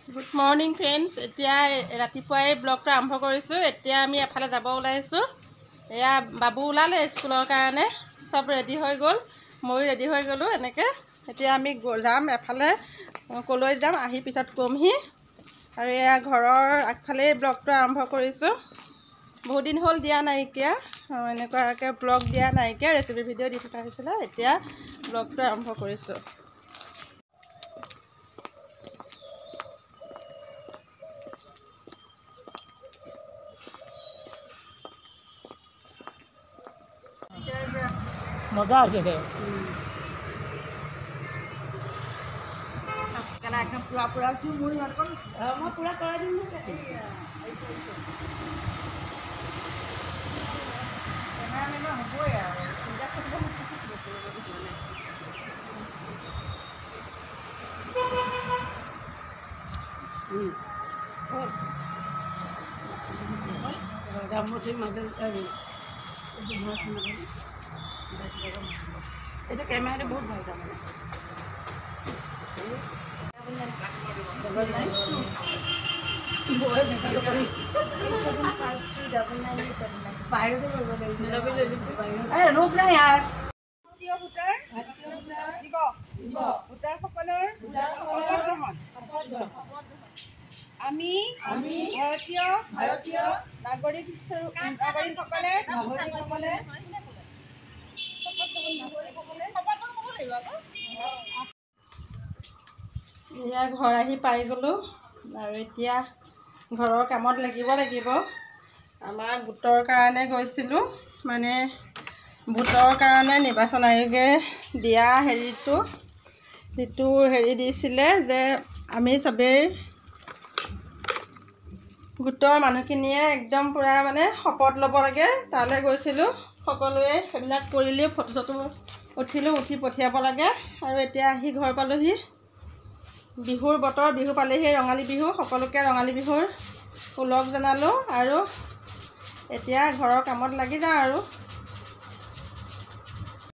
Good morning friends. এতিয়া ৰাতিপুৱাই ব্লগটো আৰম্ভ কৰিছোঁ। এতিয়া আমি এফালে যাব ওলাইছোঁ। এয়া বাবু ওলালে স্কুলৰ কাৰণে, চব ৰেডি হৈ গ'ল, ময়ো ৰেডি হৈ গ'লোঁ। এনেকৈ এতিয়া আমি যাম এফালে, ক'লৈ যাম আহি পিছত ক'মহি। আৰু এয়া ঘৰৰ আগফালেই ব্লগটো আৰম্ভ কৰিছোঁ। বহুত দিন হ'ল দিয়া নাইকিয়া, এনেকুৱাকৈ ব্লগ দিয়া নাইকিয়া, ৰেচিপি ভিডিঅ' দি থকা হৈছিলে। এতিয়া ব্লগটো আৰম্ভ কৰিছোঁ। মজা হৈছে দে। একদম পুৰা পুৰা মোৰ মই পুৰা কৰাই দিম। কেমেৰামেনৰ হ'বই আৰু চিন্তা কৰিব গামোচি মাজে এইটো কেমেৰাটো বহুত ভাল তাৰমানে। আমি ভাৰতীয় নাগৰিকসকলে এয়া ঘৰ আহি পাই গ'লোঁ আৰু এতিয়া ঘৰৰ কামত লাগিব। আমাৰ গোটৰ কাৰণে গৈছিলোঁ, মানে ভোটৰ কাৰণে নিৰ্বাচন আয়োগে দিয়া যিটো দিছিলে যে আমি চবেই গোটৰ মানুহখিনিয়ে একদম পূৰা মানে শপত ল'ব লাগে। তালৈ গৈছিলোঁ, সকলোৱে সেইবিলাক কৰিলেও ফটো চটো উঠিলোঁ, উঠি পঠিয়াব লাগে। আৰু এতিয়া আহি ঘৰ পালোঁহি। বিহুৰ বতৰ, বিহু পালেহি, ৰঙালী বিহু। সকলোকে ৰঙালী বিহুৰ ওলগ জনালোঁ আৰু এতিয়া ঘৰৰ কামত লাগি যাওঁ আৰু।